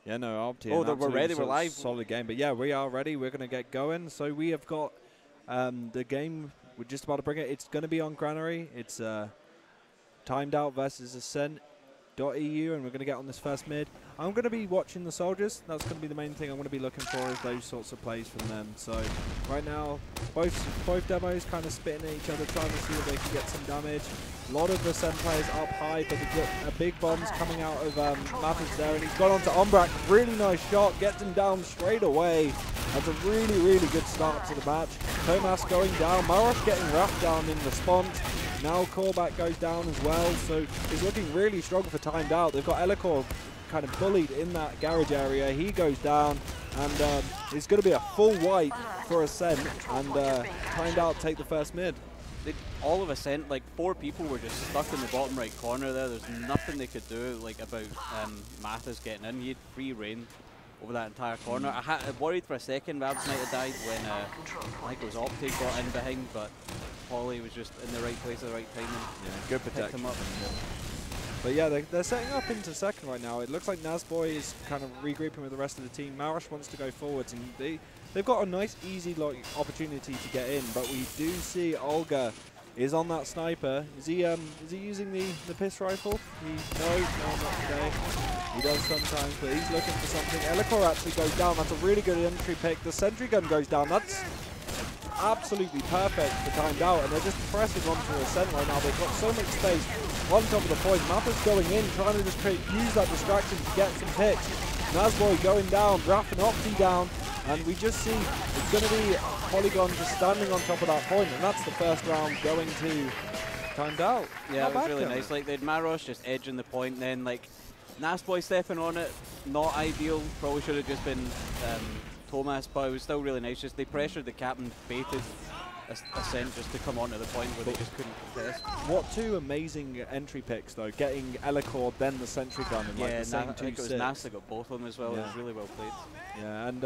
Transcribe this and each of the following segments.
Yeah, no, Opti. Oh, we're ready, we're live. Solid game. But yeah, we are ready. We're going to get going. So we have got the game. We're just about to bring it. It's going to be on Granary. It's Timed Out versus Ascent.EU, and we're going to get on this first mid. I'm going to be watching the soldiers. That's going to be the main thing I'm going to be looking for, is those sorts of plays from them. So right now, both demos kind of spitting at each other, trying to see if they can get some damage. A lot of the Ascent players up high, but they've got a big bombs coming out of Mathis there, and he's gone on to Umbrak. Really nice shot, gets him down straight away. That's a really, really good start to the match. Tomas going down, Marosh getting wrapped down in response. Now Korvac goes down as well, so it's looking really strong for Timed Out. They've got Elikor kind of bullied in that garage area. He goes down, and it's going to be a full wipe for Ascent, and Timed Out take the first mid. All of Ascent, like 4 people were just stuck in the bottom right corner there. There's nothing they could do like about Mathis getting in. He had free reign over that entire corner. I worried for a second Rabs might have died when I think it was Opti got in behind, but Polly was just in the right place at the right time and good protection. Him up. But yeah, they're setting up into second right now. It looks like Nazboy is kind of regrouping with the rest of the team. Marosh wants to go forwards, and they've got a nice, easy opportunity to get in. But we do see Olga is on that sniper. Is he using the piss rifle? No, not today. He does sometimes, but he's looking for something. Elikor actually goes down. That's a really good entry pick. The sentry gun goes down. That's absolutely perfect for Timed Out, and they're just pressing onto Ascent right now. They've got so much space on top of the point. Mappa's going in, trying to just use that distraction to get some picks. Nazboy going down, Raph and Opti down, and we just see it's going to be Polygon just standing on top of that point, and that's the first round going to Timed Out. Yeah, it was really nice. Like, they had Marosh just edging the point, and then like Nazboy stepping on it, not ideal. Probably should have just been Tomas, but it was still really nice. Just they pressured the captain, baited Ascent just to come onto the point where they just couldn't contest. What 2 amazing entry picks though, getting Elikor, then the sentry gun, and like the same 2 I think it was Nas that got both of them as well. It was really well played. Yeah, and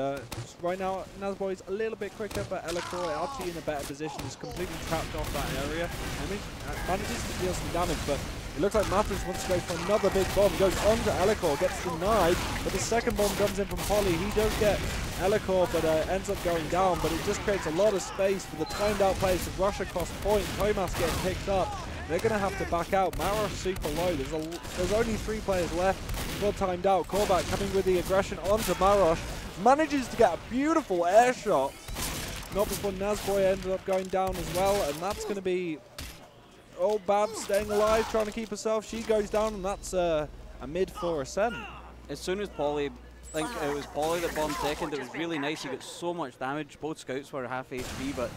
right now Nazboy's a little bit quicker, but Elikor actually in a better position, is completely trapped off that area. I mean, manages to deal some damage, but it looks like Mathis wants to go for another big bomb. Goes on to Elikor, gets denied, but the second bomb comes in from Polly. He does get Elikor, but ends up going down, but it just creates a lot of space for the Timed Out players to rush across point. Tomas getting picked up. They're going to have to back out. Marosh super low. There's only 3 players left for Timed Out. Korvac coming with the aggression onto Marosh. Manages to get a beautiful air shot. Not before Nazboy ended up going down as well, and that's going to be... Oh, Babs staying alive, trying to keep herself. She goes down, and that's a mid for Ascent. As soon as Polly, I think it was Polly that bombed second, it was really nice. He got so much damage. Both scouts were half HP, but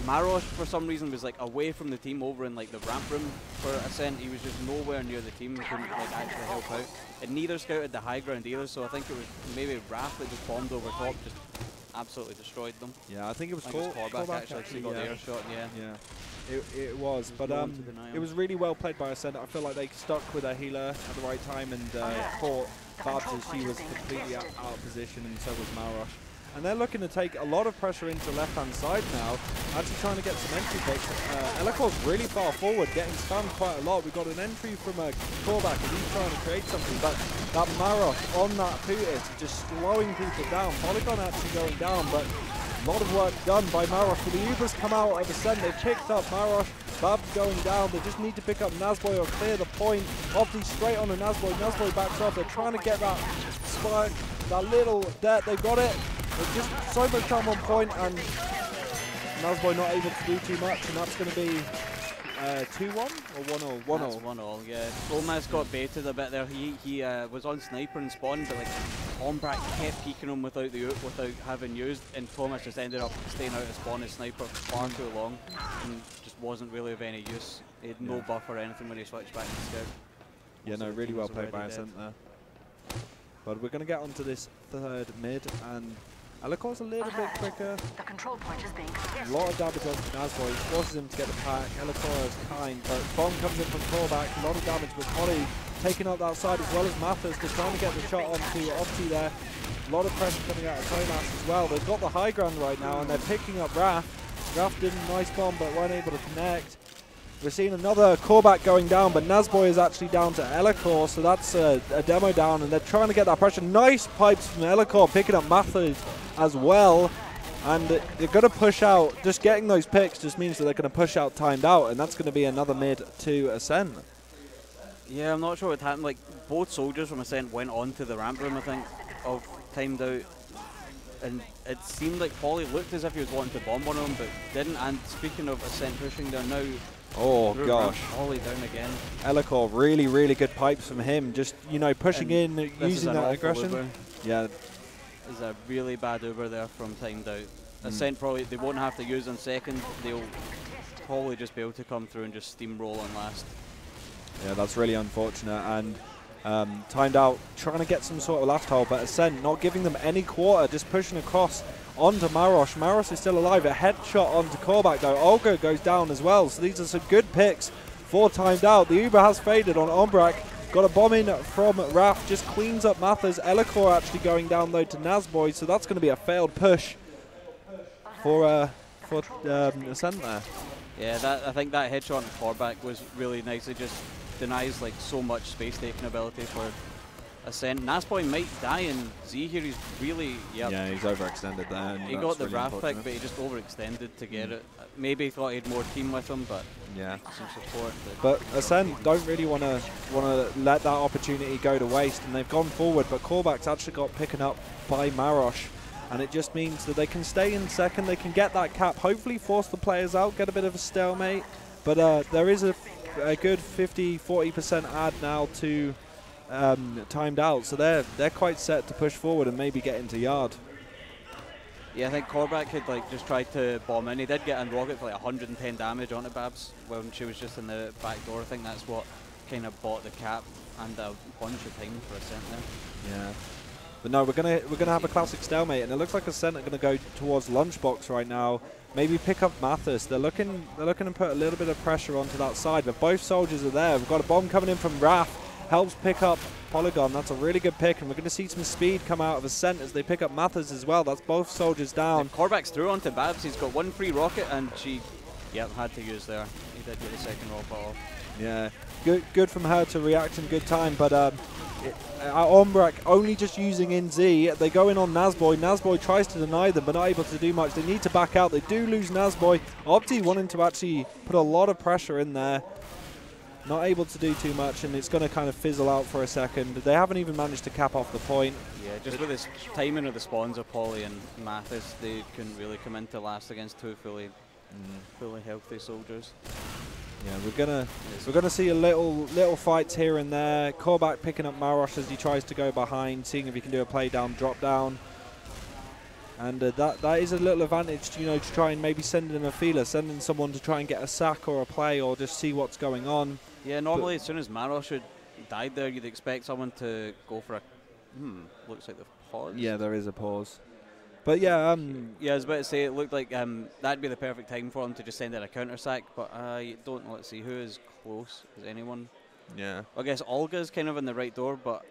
Marosh, for some reason, was like away from the team over in like the ramp room for Ascent. He was just nowhere near the team. He couldn't like actually help out. And neither scout had the high ground either, so I think it was maybe Raph that just bombed over top, just absolutely destroyed them. Yeah, I think it was Korvac actually got the air shot, yeah. It was, but it was really well played by Ascent. I feel like they stuck with their healer at the right time and fought Babs as she was completely out of position, and so was Marosh. And they're looking to take a lot of pressure into left-hand side now, actually trying to get some entry picks. Elikor's really far forward, getting spammed quite a lot. We've got an entry from Korvac as he's trying to create something, but that Marosh on that Putis just slowing people down. Polygon actually going down, but a lot of work done by Marosh. But the Ubers come out of Ascent. They've picked up Marosh. Babs going down. They just need to pick up Nazboy or clear the point. Opti straight on to Nazboy. Nazboy backs up. They're trying to get that spike, that little dirt. They got it. There's just so much time on point, and Nazboy not able to do too much, and that's going to be 2-1 or 1-0? 1-0. 1-0, yeah. Tomas got baited a bit there. He was on sniper and spawn, but like Umbrak kept peeking him without having used, and Tomas just ended up staying out of spawn as sniper for far too long, and just wasn't really of any use. He had no buff or anything when he switched back to scout. Yeah, no, really well played by Ascent there. But we're going to get onto this third mid, and Elikor's a little bit quicker. The control point is being a lot of damage on Nazboy, forces him to get the pack. Elikor is kind, but bomb comes in from Korvac. A lot of damage with Polly taking up that side as well as Mathis. They're trying to get the shot onto Opti there. A lot of pressure coming out of Tomas as well. They've got the high ground right now, and they're picking up Raph. Raph did a nice bomb, but weren't able to connect. We're seeing another callback going down, but Nazboy is actually down to Elikor, so that's a demo down, and they're trying to get that pressure. Nice pipes from Elikor, picking up Mathers as well, and they're going to push out. Just getting those picks just means that they're going to push out timed out, and that's going to be another mid to Ascent. Yeah, I'm not sure what happened. Like, both soldiers from Ascent went onto the ramp room, I think, of timed out. And it seemed like Polly looked as if he was wanting to bomb one of them, but didn't. And speaking of Ascent pushing down now, oh gosh, Polly down again. Elikor, really, really good pipes from him. Just, you know, pushing in, using that aggression. Uber. Yeah. Is a really bad Uber there from timed out. Ascent probably, they won't have to use on second. They'll probably just be able to come through and just steamroll on last. Yeah, that's really unfortunate. And timed out, trying to get some sort of last hole, but Ascent not giving them any quarter, just pushing across onto Marosh. Marosh is still alive. A headshot onto Korvac though. Olga goes down as well. So these are some good picks for timed out. The Uber has faded on Ombrak. Got a bomb in from Raf. Just cleans up Mathers. Elikor actually going down though to Nazboy. So that's going to be a failed push for Ascent there. Yeah, I think that headshot on Korvac was really nice. It just denies like so much space taking ability for Ascent. Nazboy might die in Z here. He's really, yeah, he's overextended there. He got the Raf pick, but he just overextended to get it. Maybe he thought he had more team with him, but yeah, some support. But Ascent don't really want to let that opportunity go to waste, and they've gone forward. But Korvac's actually got picking up by Marosh, and it just means that they can stay in second. They can get that cap, hopefully force the players out, get a bit of a stalemate. But there is a good 50-40% add now to timed out, so they're quite set to push forward and maybe get into yard. Yeah, I think Korvac had like just tried to bomb in. He did get a rocket for like 110 damage onto Babs when she was just in the back door. I think that's what kind of bought the cap and a bunch of time for Ascent there. Yeah. But no, we're gonna have a classic stalemate, and it looks like Ascent are gonna go towards Lunchbox right now. Maybe pick up Mathis. They're looking to put a little bit of pressure onto that side, but both soldiers are there. We've got a bomb coming in from Raf. Helps pick up Polygon. That's a really good pick, and we're going to see some speed come out of Ascent as they pick up Mathis as well. That's both soldiers down. Korvac's through onto Babs. He's got one free rocket, and she, had to use there. He did get the second rocket off. Yeah, good from her to react in good time, but Ombrak only just using in Z. They go in on Nazboy. Nazboy tries to deny them, but not able to do much. They need to back out. They do lose Nazboy. Opti wanting to actually put a lot of pressure in there. Not able to do too much, and it's going to kind of fizzle out for a second. They haven't even managed to cap off the point. Yeah, just with this timing of the spawns of Polly and Mathis, they couldn't really come into last against two fully healthy soldiers. Yeah, we're gonna see a little fights here and there. Korvac picking up Marosh as he tries to go behind, seeing if he can do a play down, drop down. And that is a little advantage, to try and maybe send in a feeler, send in someone to try and get a sack or a play or just see what's going on. Yeah, normally as soon as Marosh had died there, you'd expect someone to go for a... looks like they've paused. Yeah, there is a pause. But yeah, yeah, I was about to say, it looked like that'd be the perfect time for them to just send in a counter sack, but I don't know. Let's see, who is close? Is anyone? Yeah. I guess Olga's kind of in the right door, but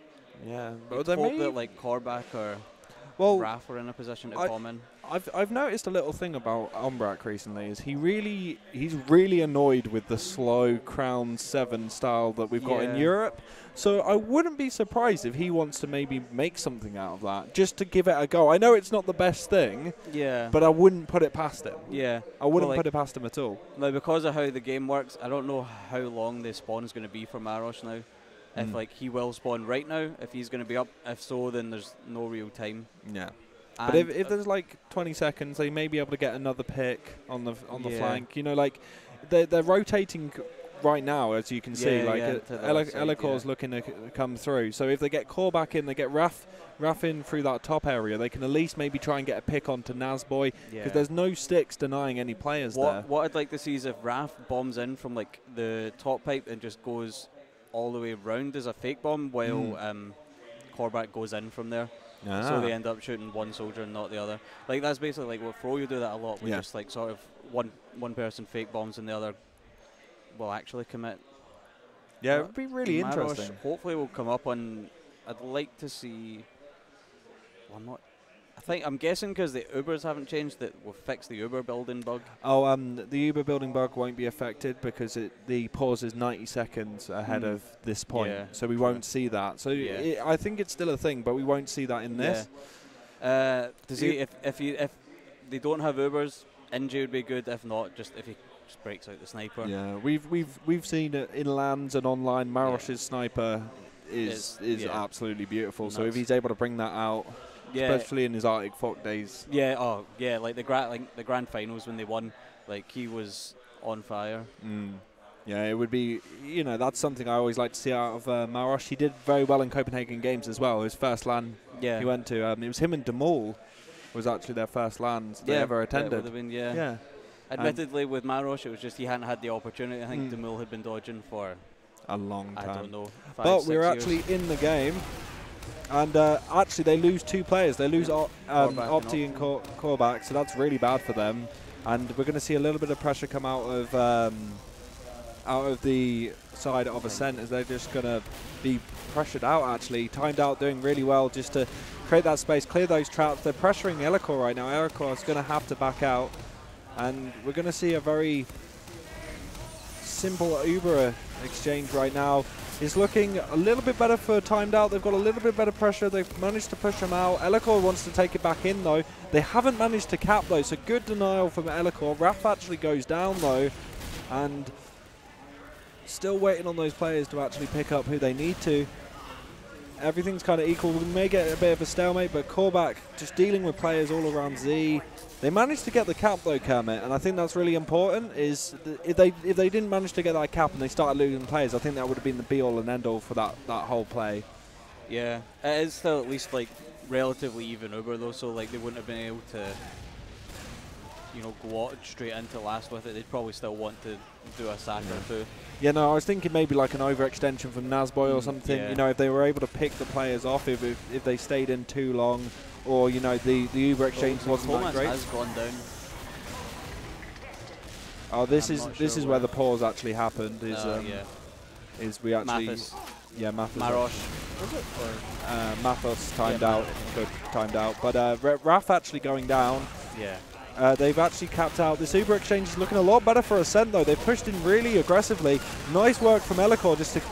yeah, but I hope that like Korvac or Raf are in a position to bomb in. I've noticed a little thing about Ombrak recently is he's really annoyed with the slow Crown 7 style that we've got in Europe. So I wouldn't be surprised if he wants to maybe make something out of that, just to give it a go. I know it's not the best thing, but I wouldn't put it past him. Yeah. I wouldn't put it past him at all. Now, because of how the game works, I don't know how long the spawn is going to be for Marosh now. If like he will spawn right now, if he's going to be up. If so, then there's no real time. Yeah. And but if there's like 20 seconds, they may be able to get another pick on the flank. Like they're rotating right now, as you can see. Like Elikor's looking to come through. So if they get Korvac in, they get Raf in through that top area. They can at least maybe try and get a pick onto Nazboy because there's no sticks denying any players there. What I'd like to see is if Raf bombs in from like the top pipe and just goes all the way round as a fake bomb while Korvac goes in from there. So they end up shooting one soldier and not the other. Like that's basically like what Fro, you do that a lot. We just like sort of one person fake bombs and the other will actually commit. Yeah, it would be really interesting. Hopefully we'll come up on. I'd like to see. Well, I'm guessing because the Ubers haven't changed that we'll fix the Uber building bug. Oh, the Uber building bug won't be affected because the pause is 90 seconds ahead of this point, so we won't see that. So I think it's still a thing, but we won't see that in this. To see if they don't have Ubers, NG would be good. If not, just if he just breaks out the sniper. Yeah, we've seen it in lands and online. Marosh's sniper is absolutely beautiful. So if he's able to bring that out, especially in his Arctic Fog days. Yeah. Oh, yeah. Like the grand finals when they won, like he was on fire. Yeah, it would be, that's something I always like to see out of Marosh. He did very well in Copenhagen Games as well. His first LAN he went to, it was him and Demol was actually their first LANs they ever attended. Would have been, Admittedly, with Marosh, it was just he hadn't had the opportunity. I think Demol had been dodging for a long time. I don't know. 5, but we were 6 actually years. in the game, and actually they lose 2 players. They lose Opti and Korbak, so that's really bad for them. And we're going to see a little bit of pressure come out of the side of Ascent as they're just going to be pressured out, actually. Timed Out doing really well just to create that space, clear those traps. They're pressuring Elikor right now. Elikor is going to have to back out. And we're going to see a very simple Uber exchange right now. It's looking a little bit better for Timed Out. They've got a little bit better pressure. They've managed to push him out. Elikor wants to take it back in, though. They haven't managed to cap, though, so good denial from Elikor. Raf actually goes down, though, and still waiting on those players to actually pick up who they need to. Everything's kind of equal. We may get a bit of a stalemate, but Korbak just dealing with players all around Z. They managed to get the cap, though, Kermit, and I think that's really important. Is if they didn't manage to get that cap and they started losing players, I think that would have been the be-all and end-all for that whole play. Yeah, it is still at least like relatively even Uber though, so like they wouldn't have been able to, go out straight into last with it. They'd probably still want to do a sack or two. Yeah, no, I was thinking maybe like an overextension from Nazboy or something. Yeah. If they were able to pick the players off, if they stayed in too long, or the Uber exchange wasn't that great. Has gone down. Oh, this is where the pause actually happened. Is we actually Mathis. Mathis. Marosh. Was it? Or Mathis timed out. Good timed out. But Raf actually going down. Yeah. They've actually capped out. This Uber exchange is looking a lot better for Ascent, though. They've pushed in really aggressively. Nice work from Elikor just to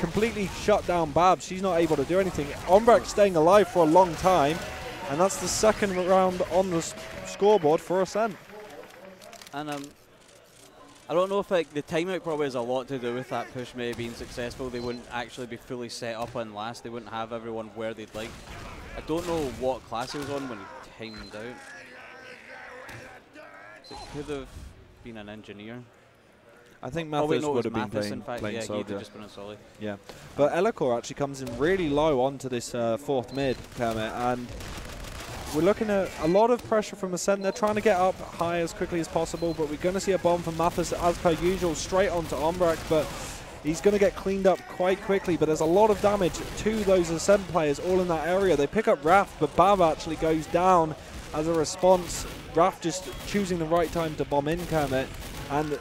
completely shut down Babs. She's not able to do anything. Ombrak staying alive for a long time, and that's the second round on the scoreboard for Ascent. And I don't know if the timeout probably has a lot to do with that push maybe being successful. They wouldn't actually be fully set up on last. They wouldn't have everyone where they'd like. I don't know what class he was on when he timed out. So it could have been an engineer. I think Mathis would have been playing soldier. Just been a solid. Yeah, but Elikor actually comes in really low onto this fourth mid, Kermit, and we're looking at a lot of pressure from Ascent. They're trying to get up high as quickly as possible, but we're going to see a bomb from Mathis as per usual, straight onto Ombrak, but he's going to get cleaned up quite quickly, but there's a lot of damage to those Ascent players all in that area. They pick up Raf, but Bav actually goes down as a response. Raf just choosing the right time to bomb in, Kermit, and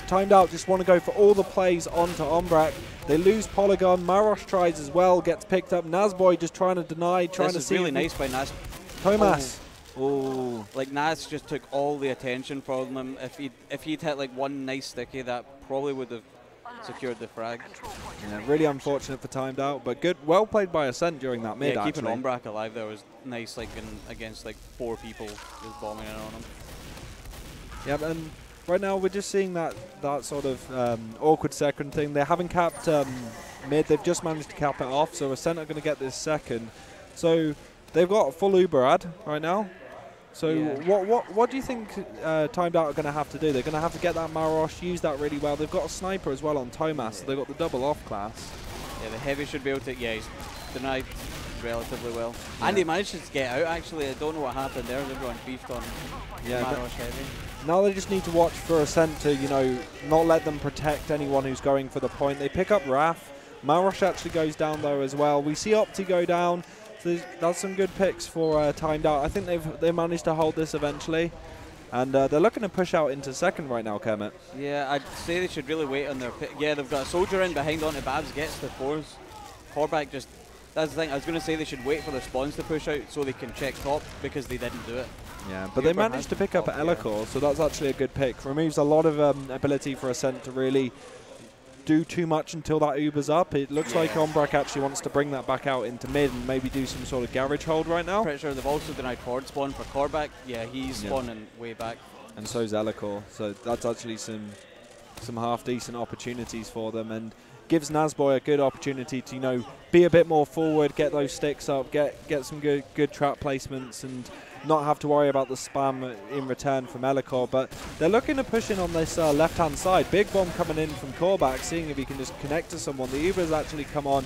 Timed Out just want to go for all the plays onto Ombrak. They lose Polygon. Marosh tries as well, gets picked up. Nazboy just trying to deny, trying to see. This is really nice by Naz. Thomas. Oh, like Naz just took all the attention from him. If he'd hit like one nice sticky, that probably would have secured the frag. Yeah, really unfortunate for Timed Out, but good, well played by Ascent during that mid. Yeah, keeping Ombrak alive there was nice, like against like 4 people just bombing in on him. Yeah, and right now we're just seeing that sort of awkward second thing. They haven't capped mid, they've just managed to cap it off, so Ascent are going to get this second. So they've got a full Uber ad right now. So what do you think Timed Out are going to have to do? They're going to have to get that Marosh, use that really well. They've got a sniper as well on Thomas, so they've got the double off class. Yeah, the heavy should be able to, he's denied relatively well. Yeah. And he managed to get out, actually. I don't know what happened there. Everyone beefed on Marosh heavy. Now they just need to watch for Ascent to, not let them protect anyone who's going for the point. They pick up Raf. Marosh actually goes down though as well. We see Opti go down. So that's some good picks for Timed Out. I think they managed to hold this eventually. And they're looking to push out into second right now, Kermit. Yeah, I'd say they should really wait on their pick. Yeah, they've got a soldier in behind onto Babs, gets the 4s. Korbak just That's the thing. I was going to say they should wait for the spawns to push out so they can check top, because they didn't do it. Yeah, but they managed to pick up Elikor, so that's actually a good pick. Removes a lot of ability for Ascent to really do too much until that Uber's up. It looks like Ombrak actually wants to bring that back out into mid and maybe do some sort of garage hold right now. Pretty sure they've also denied forward spawn for Korvac. Yeah, he's spawning way back. And so's Elikor, so that's actually some half-decent opportunities for them, and gives Nazboy a good opportunity to, you know, be a bit more forward, get those sticks up, get some good trap placements, and not have to worry about the spam in return from Elikor. But they're looking to push in on this left-hand side. Big bomb coming in from Korvac, seeing if he can just connect to someone. The Uber's actually come on,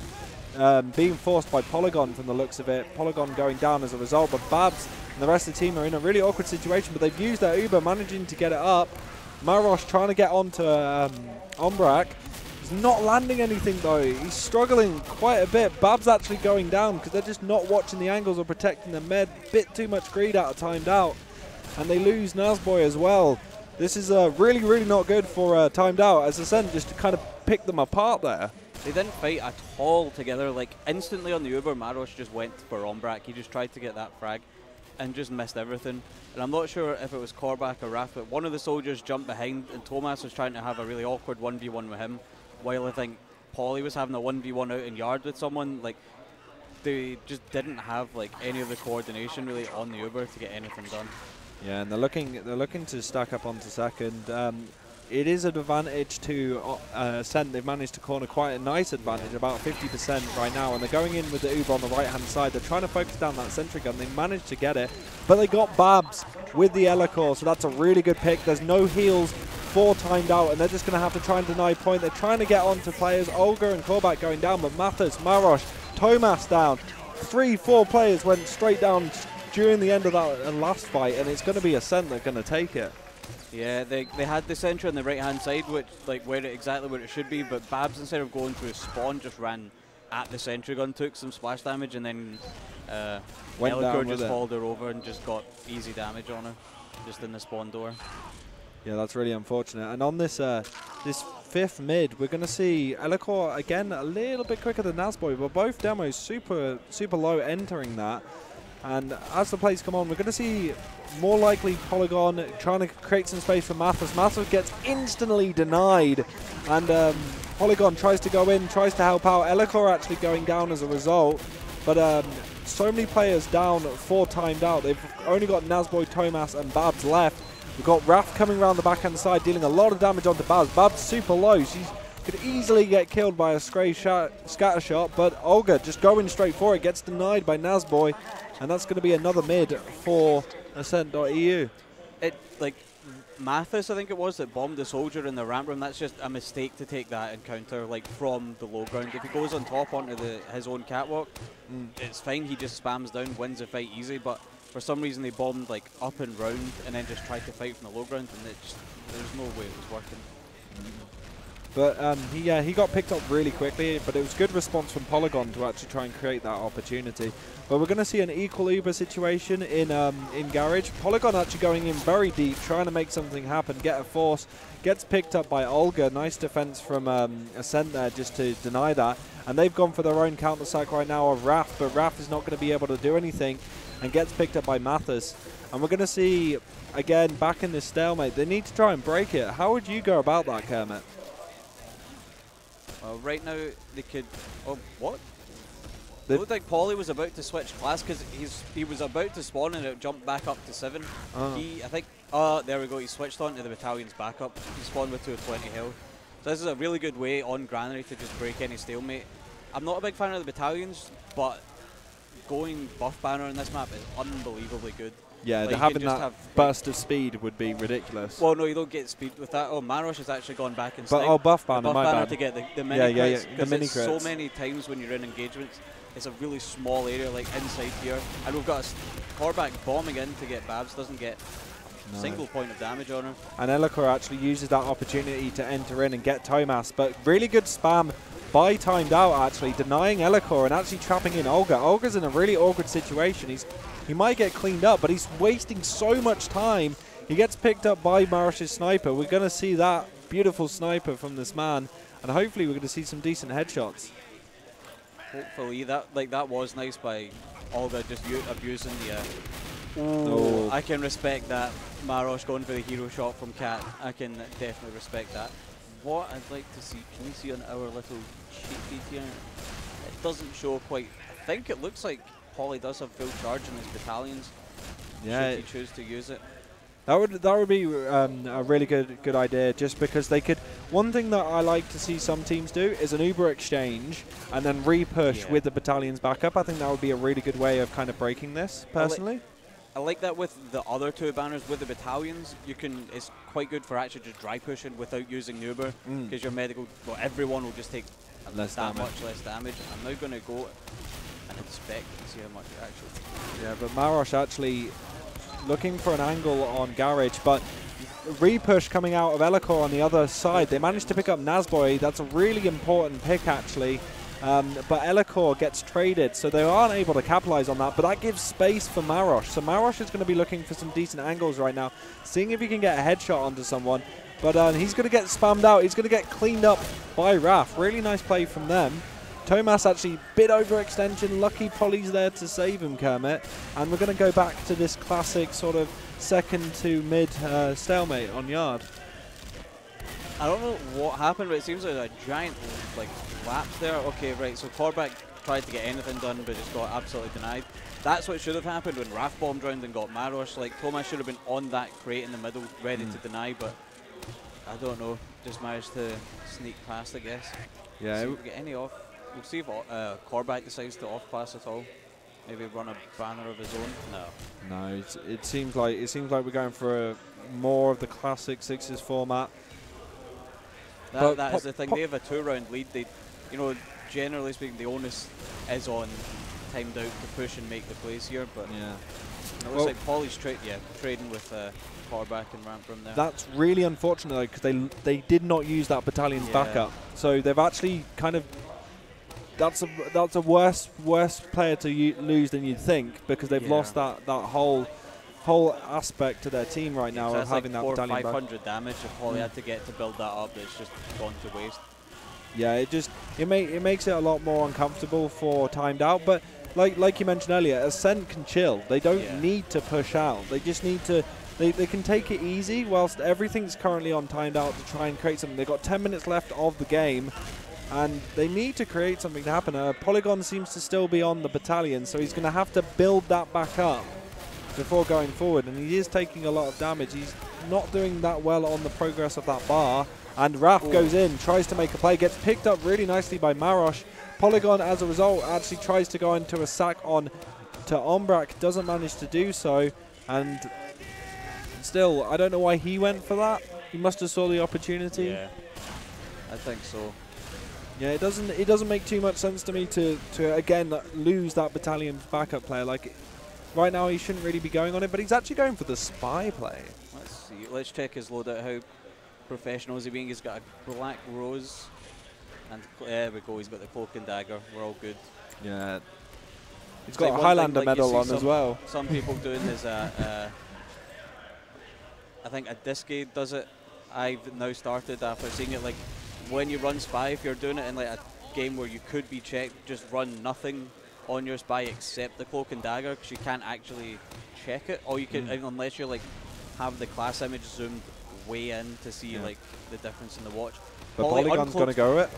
being forced by Polygon from the looks of it. Polygon going down as a result, but Babs and the rest of the team are in a really awkward situation, but they've used their Uber, managing to get it up. Marosh trying to get onto Ombrak. He's not landing anything though. He's struggling quite a bit. Bab's actually going down because they're just not watching the angles or protecting the med. Bit too much greed out of timed out. And they lose Nazboy as well. This is really, really not good for timed out, as Ascent just to kind of pick them apart there. They didn't fight at all together. Like, instantly on the Uber, Marosh just went for Ombrak. He just tried to get that frag and just missed everything. And I'm not sure if it was Korvac or Raf, but one of the soldiers jumped behind, and Thomas was trying to have a really awkward 1v1 with him, while I think Paulie was having a 1v1 out in yard with someone. Like, they just didn't have like any of the coordination really on the Uber to get anything done. Yeah, and they're looking to stack up onto second. It is an advantage to Ascent. They've managed to corner quite a nice advantage, about 50% right now, and they're going in with the Uber on the right-hand side. They're trying to focus down that sentry gun. They managed to get it, but they got Babs with the Elikor, so that's a really good pick. There's no heals for timed out, and they're just going to have to try and deny point. They're trying to get onto players. Olga and Korvac going down, but Mathis, Marosh, Thomas down. 3-4 players went straight down during the end of that last fight, and it's going to be Ascent that are going to take it. Yeah, they had the sentry on the right-hand side, which exactly where it should be, but Babs, instead of going through spawn, just ran at the sentry gun, took some splash damage, and then Elikor just hauled her over and just got easy damage on her, just in the spawn door. Yeah, that's really unfortunate. And on this this fifth mid, we're going to see Elikor again a little bit quicker than Nazboy, but both demos super low entering that. And as the plays come on, we're going to see more likely Polygon trying to create some space for Mathis. Mathis gets instantly denied, and Polygon tries to go in, tries to help out. Elikor actually going down as a result, but so many players down for timed out. They've only got Nazboy, Thomas, and Babs left. We've got Raf coming around the backhand side, dealing a lot of damage onto Babs. Babs super low. She could easily get killed by a stray scatter shot, but Olga just going straight for it, gets denied by Nazboy. And that's going to be another mid for Ascent.EU. Like, Mathis, I think it was, that bombed the soldier in the ramp room. That's just a mistake to take that encounter, like, from the low ground. If he goes on top onto his own catwalk, it's fine. He just spams down, wins the fight easy. But for some reason, they bombed, like, up and round and then just tried to fight from the low ground, and there's no way it was working. But he got picked up really quickly, but it was good response from Polygon to actually try and create that opportunity. But we're going to see an equal Uber situation in Garage. Polygon actually going in very deep, trying to make something happen, get a force, gets picked up by Olga. Nice defense from Ascent there just to deny that. And they've gone for their own counter-sack right now of Raf, but Raf is not going to be able to do anything and gets picked up by Mathis. And we're going to see, again, back in this stalemate, they need to try and break it. How would you go about that, Kermit? Right now, they could... Oh, what? It looked like Paulie was about to switch class because he was about to spawn and it jumped back up to 7. I think... there we go. He switched on to the battalion's backup. He spawned with 220 health. So this is a really good way on Granary to just break any stalemate. I'm not a big fan of the battalions, but going buff banner in this map is unbelievably good. Yeah, like having that burst of speed would be ridiculous. Well, no, you don't get speed with that. Oh, Marosh has actually gone back and but buff banner, my bad. To get the mini crits. The mini crits. So many times when you're in engagements, it's a really small area, like inside here, and we've got a Korvac bombing in to get Babs. Doesn't get a single point of damage on her. And Elikor actually uses that opportunity to enter in and get Thomas, but really good spam by timed out, actually denying Elikor and actually trapping in Olga. Olga's in a really awkward situation. He might get cleaned up, but he's wasting so much time. He gets picked up by Marosh's sniper. We're going to see that beautiful sniper from this man, and hopefully we're going to see some decent headshots. hopefully that was nice by Olga just abusing the. Oh. I can respect that. Marosh going for the hero shot from Cat. I can definitely respect that. What I'd like to see, can we see on our little cheat sheet here? It doesn't show quite. I think it looks like Polly does have full charge in his battalions. Yeah. Should he choose to use it? That would be a really good idea, just because they could. One thing that I like to see some teams do is an Uber exchange and then re-push with the battalions back up. I think that would be a really good way of kind of breaking this, personally. I like that with the other two banners with the battalions. It's quite good for actually just dry pushing without using Uber, because your medical, well, everyone will just take much less damage. I'm now going to go and inspect and see how much it actually. Yeah, but Marosh actually looking for an angle on Garage, but re-push coming out of Elikor on the other side. They managed to pick up Nazboy. That's a really important pick, actually. But Elikor gets traded, so they aren't able to capitalize on that, but that gives space for Marosh. So Marosh is going to be looking for some decent angles right now, seeing if he can get a headshot onto someone, but he's going to get spammed out. He's going to get cleaned up by Raf. Really nice play from them. Tomas actually bit overextension. Lucky Polly's there to save him, Kermit. And we're going to go back to this classic sort of second to mid stalemate on yard. I don't know what happened, but it seems like a giant lapse there. Okay, right, so Korback tried to get anything done, but just got absolutely denied. That's what should have happened when Raf bombed round and got Marosh. Tomas should have been on that crate in the middle, ready to deny, but I don't know. Just managed to sneak past, I guess. Yeah. See if we get any off. We'll see if Korback decides to off pass at all. Maybe run a banner of his own. No. No, it seems like we're going for more of the classic sixes format. That is the thing. They have a 2-round lead. They, generally speaking, the onus is on timed out to push and make the plays here. But yeah, it looks like Polly's trading with Korback and Ramprum there. That's really unfortunate though, because they did not use that battalion's backup. So they've actually kind of. That's a worse player to lose than you'd think, because they've lost that whole aspect to their team right now of having that battalion. 500 damage if Polly had to get to build that up. It's just gone to waste. Yeah, it makes it a lot more uncomfortable for timed out. But like you mentioned earlier, Ascent can chill. They don't need to push out. They just need to. They can take it easy whilst everything's currently on timed out to try and create something. They've got 10 minutes left of the game, and they need to create something to happen. Polygon seems to still be on the battalion, so he's going to have to build that back up before going forward, and he is taking a lot of damage. He's not doing that well on the progress of that bar, and Raf goes in, tries to make a play, gets picked up really nicely by Marosh. Polygon, as a result, actually tries to go into a sack on to Ombrak, doesn't manage to do so, and still, I don't know why he went for that. He must have saw the opportunity. Yeah, I think so. Yeah, it doesn't make too much sense to me to again lose that battalion's backup player. Right now he shouldn't really be going on it, but he's actually going for the spy play. Let's see. Let's check his loadout. How professional is he being? He's got a black rose, and there we go. He's got the cloak and dagger. We're all good. Yeah. He's got a Highlander medal on as well. Some people doing is I think a Discade does it. I've now started after seeing it. When you run spy, if you're doing it in a game where you could be checked, just run nothing on your spy except the cloak and dagger, because you can't actually check it, or you can unless you have the class image zoomed way in to see the difference in the watch. But Polygon's going to go it.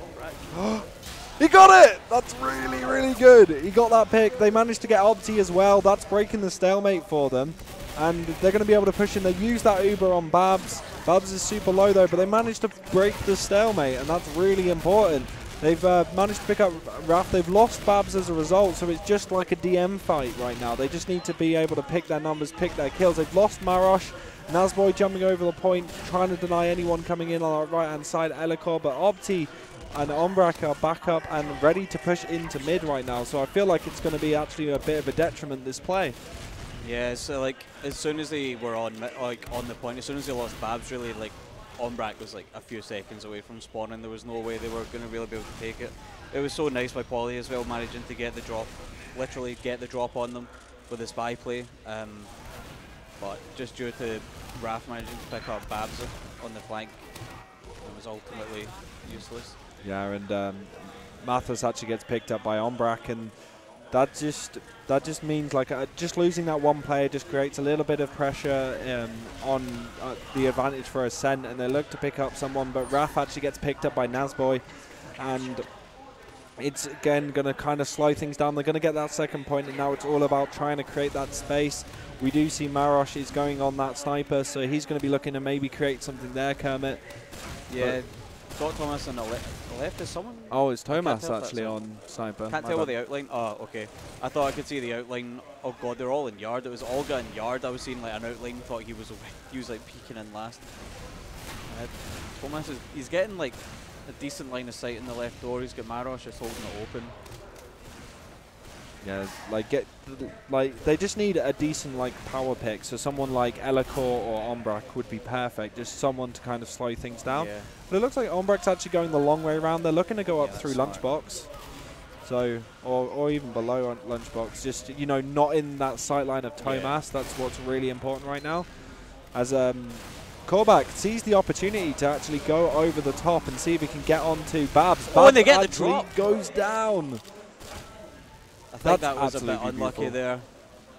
He got it! That's really, really good. He got that pick. They managed to get Opti as well. That's breaking the stalemate for them, and they're going to be able to push in. They use that Uber on Babs. Babs is super low though, but they managed to break the stalemate, and that's really important. They've managed to pick up Raf. They've lost Babs as a result, so it's just like a DM fight right now. They just need to be able to pick their numbers, pick their kills. They've lost Marosh. Nazboy jumping over the point, trying to deny anyone coming in on the right-hand side. Elikor, but Opti and Ombrak are back up and ready to push into mid right now. So I feel like it's going to be actually a bit of a detriment this play. Yeah, so as soon as they were on the point, as soon as they lost Babs, really Ombrak was a few seconds away from spawning. There was no way they were going to really be able to take it. It was so nice by Polly as well, managing to get the drop, literally get the drop on them with the spy play. But just due to Raf managing to pick up Babs on the flank, it was ultimately useless. Yeah, and Mathis actually gets picked up by Ombrak, and that just means like just losing that one player just creates a little bit of pressure on the advantage for Ascent, and they look to pick up someone, but Raf actually gets picked up by Nazboy, and it's again going to kind of slow things down. They're going to get that second point, and now it's all about trying to create that space. We do see Marosh is going on that sniper, so he's going to be looking to maybe create something there, Kermit. Yeah, got Thomas on the left. Is someone? Oh, it's Thomas actually on sniper. Can't tell with the outline. Oh, okay. I thought I could see the outline. Oh god, they're all in yard. It was Olga in yard. I was seeing like an outline. Thought he was away. He was like peeking in last. Thomas he's getting like a decent line of sight in the left door. He's got Marosh just holding it open. Yeah, like they just need a decent like power pick. So someone like Elikor or Ombrak would be perfect. Just someone to kind of slow things down. Yeah. But it looks like Ombrak's actually going the long way around. They're looking to go up through Lunchbox. So, or even below Lunchbox. Just, you know, not in that sight line of Tomas. Yeah. That's what's really important right now. As Korbak sees the opportunity to actually go over the top and see if he can get onto Babs. Oh, and they get the drop. Goes down. I think that was a bit unlucky there.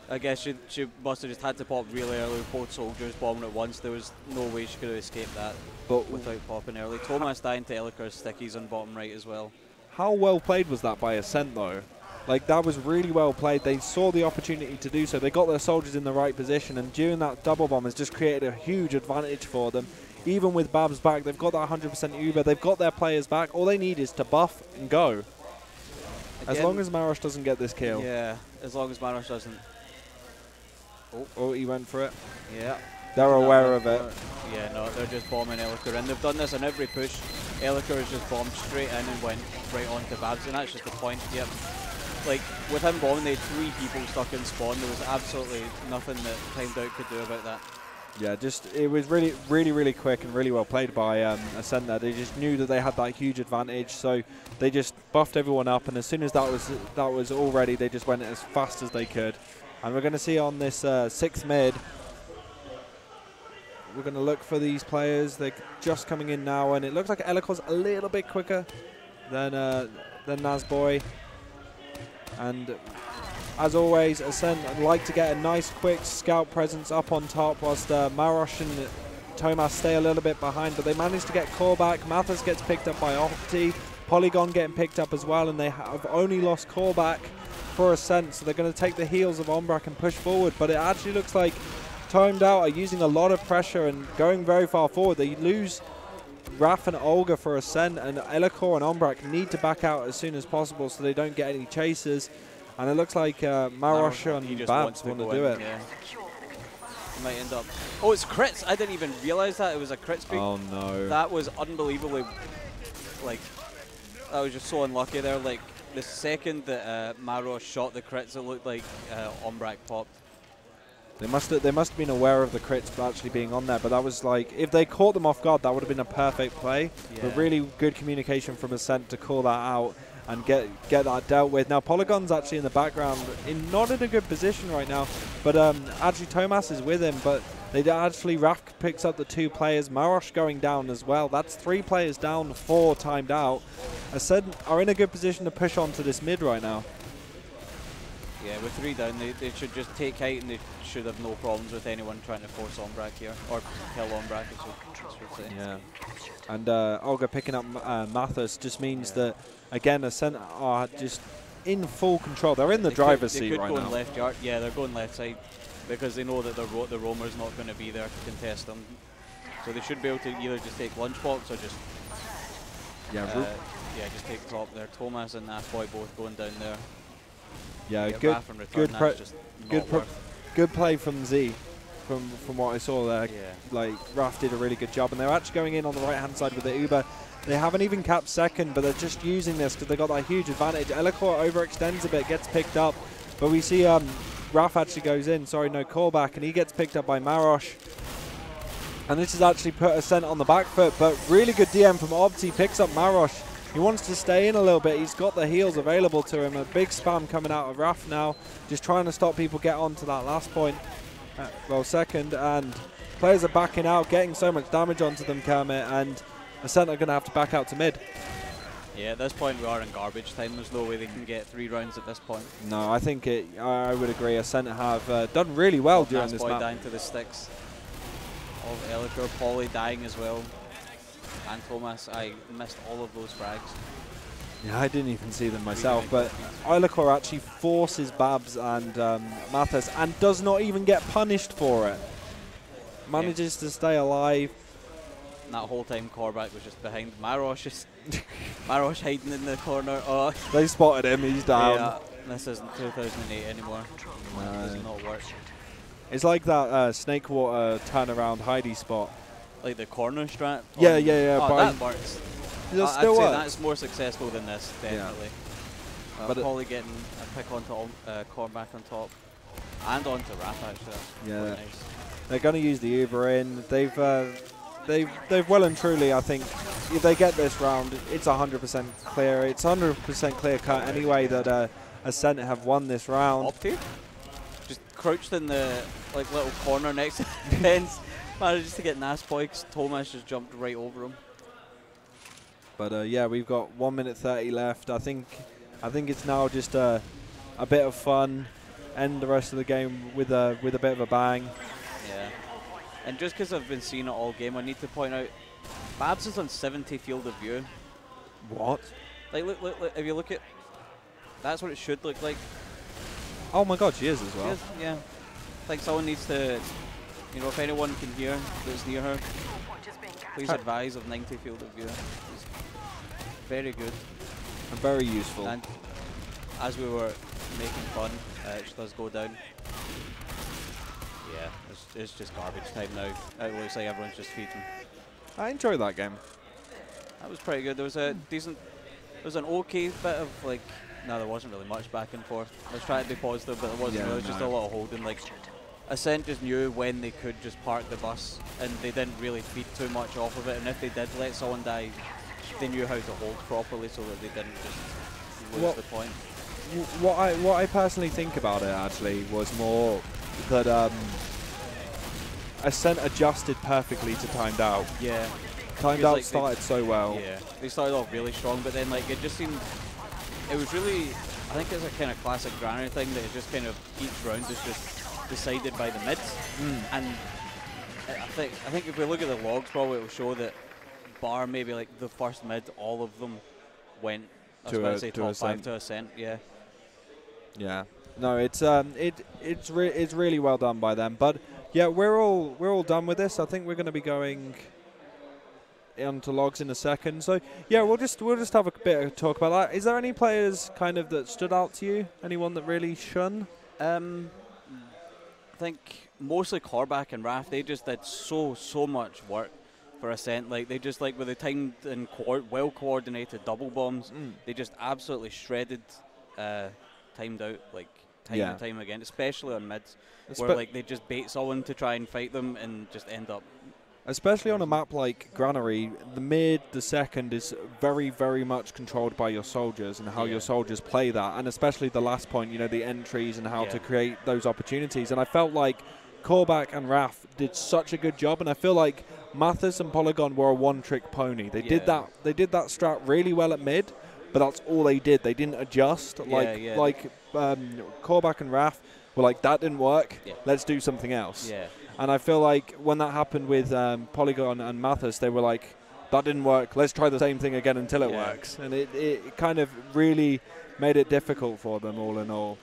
I guess she must have just had to pop really early with both soldiers bombing at once. There was no way she could have escaped that without popping early. Thomas dying to Elikor's stickies on bottom right as well. How well played was that by Ascent though? Like, that was really well played. They saw the opportunity to do so. They got their soldiers in the right position, and during that double bomb has just created a huge advantage for them. Even with Babs back, they've got that 100% Uber. They've got their players back. All they need is to buff and go. Again, as long as Marosh doesn't get this kill. Yeah, as long as Marosh doesn't. Oh, he went for it. Yeah. They're aware of it. Yeah, no, they're just bombing Elikor, and they've done this on every push. Elikor has just bombed straight in and went right on to Babs, and that's just the point. Yep. Like, with him bombing, they had 3 people stuck in spawn. There was absolutely nothing that Timed Out could do about that. Yeah, it was really quick and really well played by Ascent there. They just knew that they had that huge advantage, so they just buffed everyone up, and as soon as that was all ready, they just went as fast as they could. And we're going to see on this 6th mid, we're going to look for these players. They're just coming in now, and it looks like Elikor's a little bit quicker than Nazboy. And as always, Ascent like to get a nice quick scout presence up on top, whilst Marosh and Tomas stay a little bit behind, but they manage to get core back. Mathis gets picked up by Opti, Polygon getting picked up as well, and they have only lost core back for Ascent, so they're going to take the heels of Ombrak and push forward. But it actually looks like Timed Out are using a lot of pressure and going very far forward. They lose Raf and Olga for Ascent, and Elikor and Ombrak need to back out as soon as possible so they don't get any chasers. And it looks like Marosh and Babs want to do it. Yeah. Might end up. Oh, it's crits! I didn't even realize that it was a crit streak. Oh no! That was unbelievably, like, that was just so unlucky there. Like, the second that Marosh shot the crits, it looked like Ombrak popped. They must have been aware of the crits actually being on there, but that was like, if they caught them off guard, that would have been a perfect play. Yeah. But really good communication from Ascent to call that out and get that dealt with. Now Polygon's actually in the background, not in a good position right now, but actually Tomas is with him, but they actually, Raf picks up the 2 players, Marosh going down as well. That's 3 players down, 4 timed out. Ascent are in a good position to push on to this mid right now. Yeah, with 3 down, they should just take height, and they should have no problems with anyone trying to force Ombrak here, or kill Ombrak, as we should say. Yeah. And Olga picking up Mathis just means that, again, Ascent are just in full control. They're in the driver's seat right now. They could go in left yard. Yeah, they're going left side because they know that the roamer's not going to be there to contest them. So they should be able to either just take lunchbox or just just take top there. Thomas and Nazboy both going down there. Yeah, good play from Z. From what I saw there, like Raf did a really good job, and they're actually going in on the right hand side with the Uber. They haven't even capped second, but they're just using this because they got that huge advantage. Elikor overextends a bit, gets picked up, but we see Raf actually goes in. Sorry, no callback, and he gets picked up by Marosh. And this has actually put Ascent on the back foot, but really good DM from Obti, picks up Marosh. He wants to stay in a little bit. He's got the heals available to him. A big spam coming out of Raf now, just trying to stop people get onto that last point. Second, and players are backing out, getting so much damage onto them, Kermit, and Ascent are going to have to back out to mid. Yeah, at this point we are in garbage time. There's no way they can get 3 rounds at this point. No, I think I would agree. Ascent have done really well during this map. Dying to the sticks. Of Elikor, Polly dying as well. And Thomas, I missed all of those frags. Yeah, I didn't even see them myself, but Elikor actually forces Babs and Mathis and does not even get punished for it. Manages to stay alive. And that whole time Korvac was just behind. Marosh hiding in the corner. Oh, they spotted him, he's down. Yeah, this isn't 2008 anymore. No. It does not work. It's like that Snake Water turnaround Heidi spot. Like the corner strat? Yeah, yeah. Oh, that works. I'd say that's more successful than this, definitely. Yeah. But probably getting a pick onto Korvac on top. And onto Raph, actually. Yeah. Nice. They're going to use the Uber in. They've well and truly, I think, if they get this round, it's 100% clear. It's 100% clear cut anyway that Ascent have won this round. Up here? Just crouched in the little corner next to the fence. Manages to get Naspoi because Thomas just jumped right over him. But yeah, we've got 1 minute 30 left. I think it's now just a bit of fun. End the rest of the game with a bit of a bang. Yeah. And just because I've been seeing it all game, I need to point out, Babs is on 70 field of view. What? Like, look, if you look at, that's what it should look like. Oh my god, she is as well. She is, yeah. Like someone needs to, if anyone can hear that's near her, please advise of 90 field of view. It's very good. And very useful. And as we were making fun, she does go down. Yeah, it's just garbage time now. It looks like everyone's just feeding. I enjoyed that game. That was pretty good. There was a decent, there was an okay bit of no, there wasn't really much back and forth. I was trying to be positive, but there wasn't. Yeah, There was just a lot of holding. Ascent just knew when they could just park the bus, and they didn't really feed too much off of it. And if they did let someone die, they knew how to hold properly so that they didn't just lose the point. What I personally think about it actually was more that Ascent adjusted perfectly to timed out. Yeah. Timed out started so well. Yeah. They started off really strong, but then it just seemed, it was really, I think it's a kind of classic Granary thing that it just kind of each round is just decided by the mids. And I think if we look at the logs, probably it will show that bar maybe the first mid, all of them went to top 5 to Ascent. Yeah. Yeah. No, it's really well done by them. But yeah, we're all done with this. I think we're going to be going onto logs in a second. So yeah, we'll just have a bit of talk about that. Is there any players kind of that stood out to you? Anyone that really shone? I think mostly Korvac and Raph. They just did so much work for Ascent. They just with the timed and well coordinated double bombs. They just absolutely shredded timed out time and time again, especially on mids, where they just bait someone to try and fight them and just end up. Especially on a map like Granary, the mid, the second is very, very much controlled by your soldiers and how your soldiers play that, and especially the last point, the entries and how to create those opportunities. And I felt like Korvac and Raph did such a good job, and I feel like Mathis and Polygon were a one-trick pony. They did that strat really well at mid, but that's all they did. They didn't adjust. Korvac and Raph were like, that didn't work. Let's do something else. Yeah. And I feel like when that happened with Polygon and Mathis, they were like, that didn't work. Let's try the same thing again until it works. And it kind of really made it difficult for them all in all.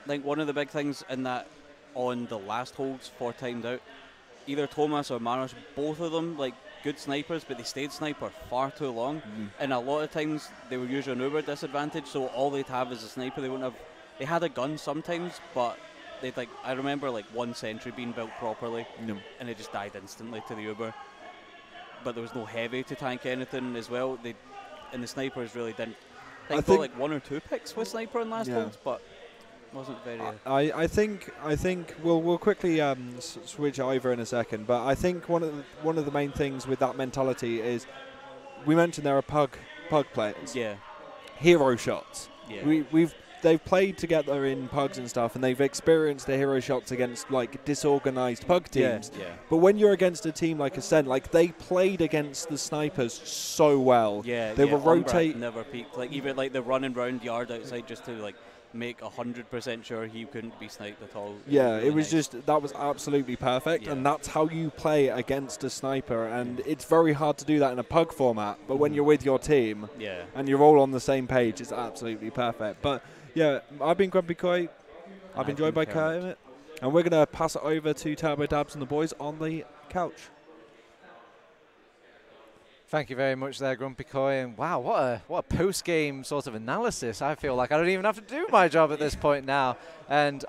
I think one of the big things in that on the last holds for timed out, either Thomas or Marosh, both of them good snipers, but they stayed sniper far too long. And a lot of times they were usually an uber disadvantage, so all they'd have is a sniper. They wouldn't have. They had a gun sometimes, but they'd I remember one sentry being built properly, and it just died instantly to the uber. But there was no heavy to tank anything as well. And the snipers really didn't. I think got 1 or 2 picks with sniper in last holds, but wasn't very. I think we'll quickly switch over in a second, but I think one of the main things with that mentality is we mentioned there are pug players. Yeah. Hero shots. Yeah. they've played together in pugs and stuff, and they've experienced the hero shots against like disorganized pug teams. Yeah. But when you're against a team like Ascent, like they played against the snipers so well. Yeah, They were Umbra never peaked. Like even like the running round yard outside just to like make 100% sure he couldn't be sniped at all. Yeah, it was just that was absolutely perfect, and that's how you play against a sniper. And it's very hard to do that in a pug format. But when you're with your team, and you're all on the same page, it's absolutely perfect. But yeah, I've been Grumpy Koi. I've enjoyed by Kermit, and we're gonna pass it over to Turbo Dabs and the boys on the couch. Thank you very much there, Grumpy Koi. And wow, what a post-game sort of analysis. I feel like I don't even have to do my job at this point now. And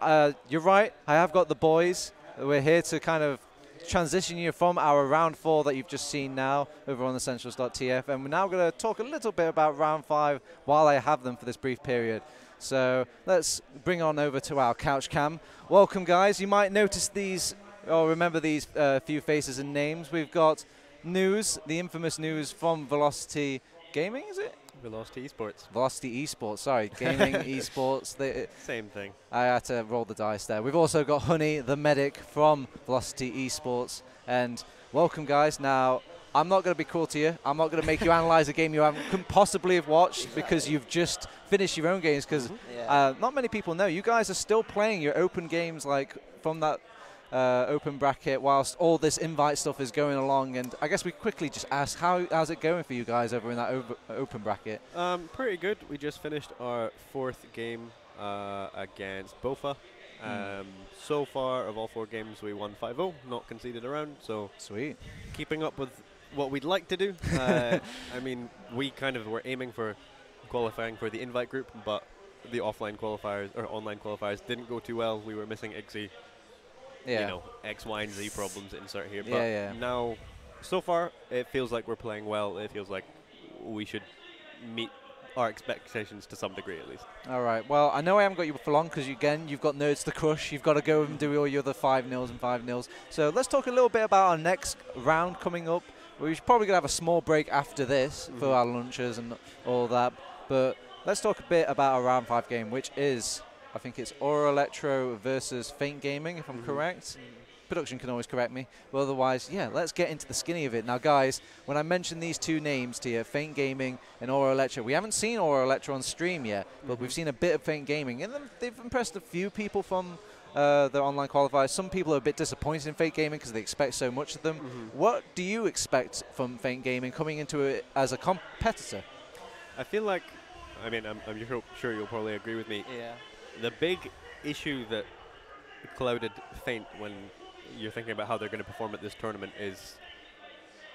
you're right, I have got the boys. We're here to kind of transition you from our round 4 that you've just seen now over on essentials.tf. And we're now going to talk a little bit about round 5 while I have them for this brief period. So let's bring on over to our couch cam. Welcome, guys. You might notice these, or remember these few faces and names. We've got News, the infamous News from Velocity Gaming, is it? Velocity Esports. Velocity Esports, sorry. Gaming, Esports. Same thing. I had to roll the dice there. We've also got Honey, the medic from Velocity Esports. And welcome, guys. Now, I'm not going to be cruel to you. I'm not going to make you analyze a game you couldn't possibly have watched because you've just finished your own games. Because not many people know. You guys are still playing your open games like from that open bracket whilst all this invite stuff is going along. And I guess we quickly just ask, how's it going for you guys over in that open bracket? Pretty good. We just finished our 4th game against Bofa. So far, of all 4 games, we won 5-0, not conceded a round. So sweet. Keeping up with what we'd like to do. I mean, we kind of were aiming for qualifying for the invite group, but the offline qualifiers or online qualifiers didn't go too well. We were missing IGZY. You know, X, Y, and Z problems insert here. But now, so far, it feels like we're playing well. It feels like we should meet our expectations to some degree, at least. All right. Well, I know I haven't got you for long because, again, you've got Nerds to crush. You've got to go and do all your other 5-0s and 5-0s. So let's talk a little bit about our next round coming up. We're probably going to have a small break after this for our lunches and all that. But let's talk a bit about our round 5 game, which is, I think it's Aura Electro versus Feint Gaming, if I'm correct. Production can always correct me. Well, otherwise, yeah, let's get into the skinny of it. Now, guys, when I mentioned these 2 names to you, Feint Gaming and Aura Electro, we haven't seen Aura Electro on stream yet, but we've seen a bit of Feint Gaming. And they've impressed a few people from the online qualifiers. Some people are a bit disappointed in Feint Gaming because they expect so much of them. What do you expect from Feint Gaming coming into it as a competitor? I feel like, I mean, I'm sure you'll probably agree with me. Yeah. The big issue that clouded Feint when you're thinking about how they're going to perform at this tournament is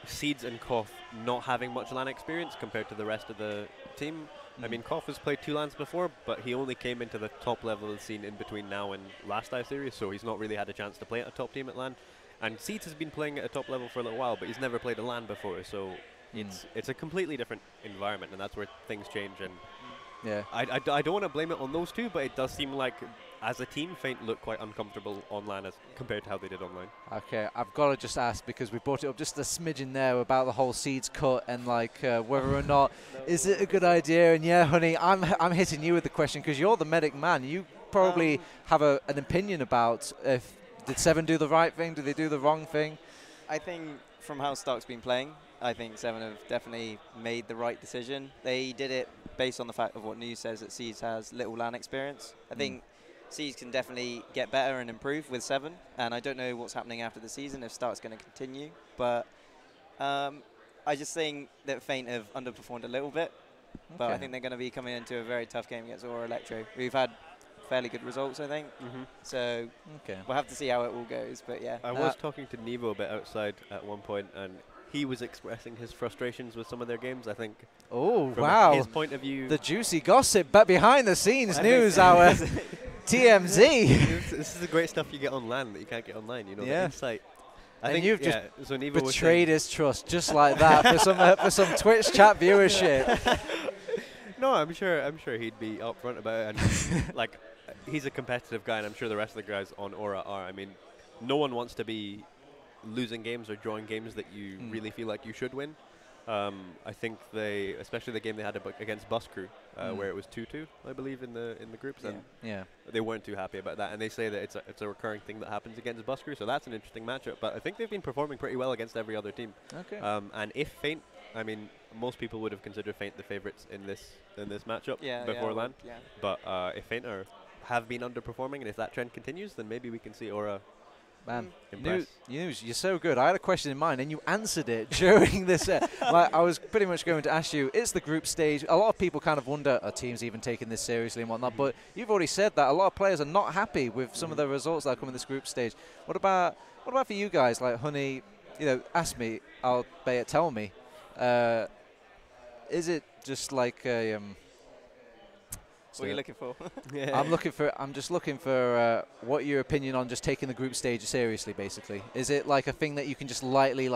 Seeds and Koff not having much LAN experience compared to the rest of the team. I mean, Koff has played 2 LANs before, but he only came into the top level of the scene in between now and last I-Series, so he's not really had a chance to play at a top team at LAN. And Seeds has been playing at a top level for a little while, but he's never played a LAN before, so it's a completely different environment, and that's where things change. And yeah, I don't want to blame it on those 2, but it does seem like as a team, Feint looked quite uncomfortable on LAN as compared to how they did online. Okay, I've got to just ask, because we brought it up just a smidgen there about the whole Seeds cut and like whether or not is it a good idea. And yeah, Honey, I'm hitting you with the question because you're the medic man. You probably have an opinion about if did Seven do the right thing, did they do the wrong thing? I think from how Stark's been playing, I think Seven have definitely made the right decision. They did it based on the fact of what News says, that Seeds has little LAN experience. I think Seeds can definitely get better and improve with Seven, and I don't know what's happening after the season, if Stark's going to continue, but I just think that Feint have underperformed a little bit, but I think they're going to be coming into a very tough game against Aura Electro. We've had fairly good results, I think, so we'll have to see how it all goes, but yeah. I was talking to Nevo a bit outside at one point, and he was expressing his frustrations with some of their games, I think. Oh, wow. His point of view. The juicy gossip, but behind the scenes news, our TMZ. This is the great stuff you get on LAN that you can't get online, you know, the insight. I think you've just so betrayed his trust just like that for some Twitch chat viewership. No, I'm sure he'd be upfront about it, and like he's a competitive guy, and I'm sure the rest of the guys on Aura are. I mean, no one wants to be losing games or drawing games that you really feel like you should win. I think especially the game they had against Bus Crew, where it was 2-2, I believe, in the groups, and they weren't too happy about that. And they say that it's a recurring thing that happens against Bus Crew, so that's an interesting matchup. But I think they've been performing pretty well against every other team. Okay. And if Feint, I mean, most people would have considered Feint the favorites in this matchup before LAN. Yeah. But if Feint have been underperforming, and if that trend continues, then maybe we can see Aura. Man, impress. News, you're so good. I had a question in mind, and you answered it during this. I was pretty much going to ask you, it's the group stage. A lot of people kind of wonder, are teams even taking this seriously and whatnot? But you've already said that a lot of players are not happy with some of the results that come in this group stage. What about for you guys? Like Honey, ask me, I'll tell me. Is it just like a... What are you looking for? I'm just looking for what your opinion on just taking the group stage seriously, basically. Is it like a thing that you can just lightly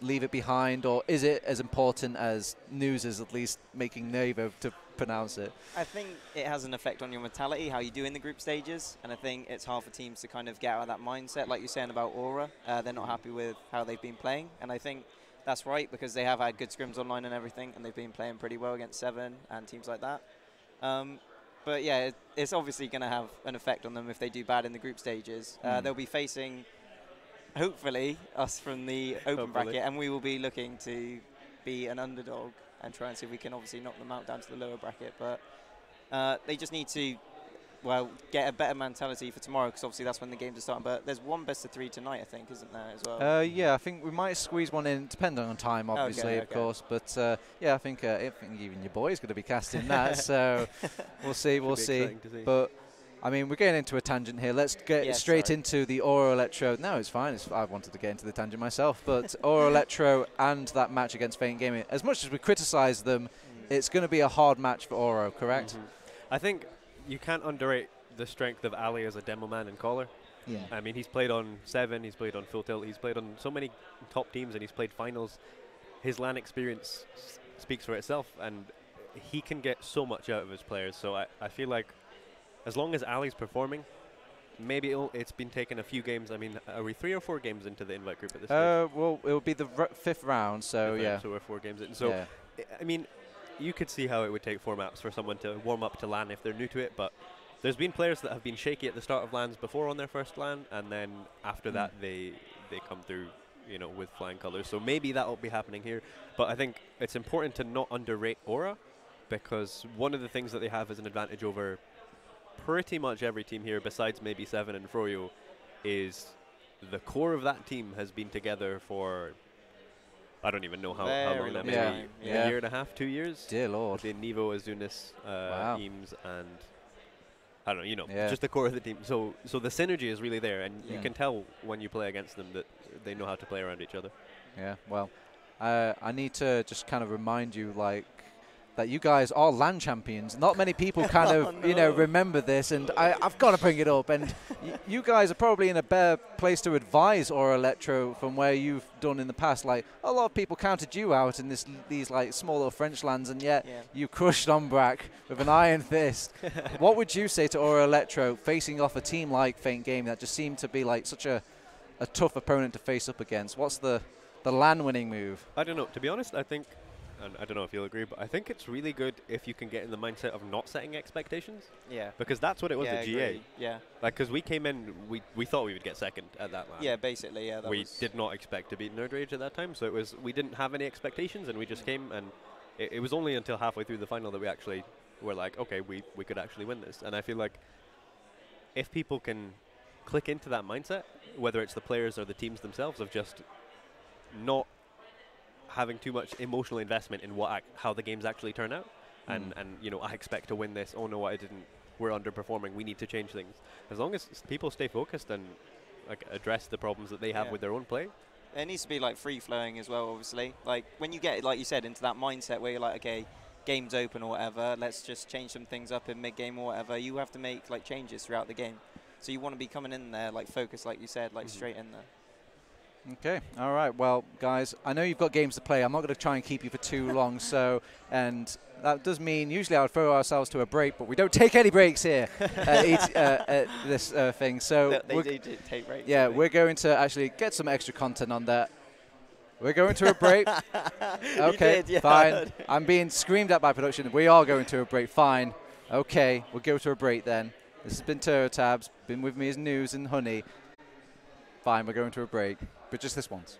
leave it behind, or is it as important as News is at least making Nevo to pronounce it? I think it has an effect on your mentality, how you do in the group stages, and I think it's hard for teams to kind of get out of that mindset, like you're saying about Aura. They're not happy with how they've been playing, and I think that's right, because they have had good scrims online and everything, and they've been playing pretty well against Seven and teams like that. But yeah, it's obviously going to have an effect on them if they do bad in the group stages. They'll be facing, hopefully, us from the open bracket, and we will be looking to be an underdog and try and see if we can obviously knock them out down to the lower bracket. But they just need to, get a better mentality for tomorrow, because obviously that's when the games are starting. But there's one best of 3 tonight, I think, isn't there, as well? Yeah, I think we might squeeze one in, depending on time, obviously, of course. But yeah, I think even your boy's going to be casting that, so we'll see, we'll see. But I mean, we're getting into a tangent here. Let's get straight into the Aura Electro. No, it's fine. I wanted to get into the tangent myself. But Aura Electro and that match against Feint Gaming, as much as we criticise them, it's going to be a hard match for Aura, correct? I think you can't underrate the strength of Ali as a demo man and caller. Yeah. I mean, he's played on Seven, he's played on Full Tilt, he's played on so many top teams, and he's played finals. His LAN experience speaks for itself, and he can get so much out of his players. So I feel like as long as Ali's performing, maybe it's been taking a few games. I mean, are we 3 or 4 games into the invite group at this stage? Well, it'll be the 5th round, so yeah. So we're 4 games in. So, I mean, you could see how it would take 4 maps for someone to warm up to LAN if they're new to it, but there's been players that have been shaky at the start of LANs before on their first LAN, and then after that they come through, with flying colors. So maybe that'll be happening here. But I think it's important to not underrate Aura, because one of the things that they have as an advantage over pretty much every team here, besides maybe Seven and Froyo, is the core of that team has been together for, I don't even know how long that may be. A year and a half, 2 years? Dear Lord. The Nevo, Azunis, Eames, and I don't know, just the core of the team. So the synergy is really there, and you can tell when you play against them that they know how to play around each other. Yeah, well, I need to just kind of remind you, that you guys are LAN champions. Not many people kind of, remember this, and I've got to bring it up. And you guys are probably in a better place to advise Aura Electro from where you've done in the past. Like, a lot of people counted you out in these small little French lands, and yet you crushed Umbrak with an iron fist. What would you say to Aura Electro facing off a team like Feint Gaming that just seemed to be such a tough opponent to face up against? What's the LAN winning move? I don't know. To be honest, I think, and I don't know if you'll agree, but I think it's really good if you can get in the mindset of not setting expectations. Yeah. Because that's what it was at GA. Yeah. Because we came in, we thought we would get second at that LAN. Yeah, basically, yeah. We did not expect to beat Nerd Rage at that time, so we didn't have any expectations, and we just came, and it was only until halfway through the final that we actually were like, okay, we could actually win this. And I feel like if people can click into that mindset, whether it's the players or the teams themselves, of just not having too much emotional investment in how the games actually turn out, and I expect to win this. Oh no, I didn't. We're underperforming. We need to change things. As long as people stay focused and address the problems that they have with their own play. It needs to be free flowing as well. Obviously, when you get, like you said, into that mindset where you're like, okay, game's open or whatever. Let's just change some things up in mid game or whatever. You have to make changes throughout the game. So you want to be coming in there focused, like you said, straight in there. Okay, all right. Well, guys, I know you've got games to play. I'm not going to try and keep you for too long. And that does mean usually I would throw ourselves to a break, but we don't take any breaks here at this thing. So they do take breaks. Yeah, we're going to actually get some extra content on that. We're going to a break. Okay, did, yeah. fine. I'm being screamed at by production. We are going to a break. Fine. Okay, we'll go to a break then. This has been Turtle Tabs. Been with me as News and Honey. Fine, we're going to a break, but just this once.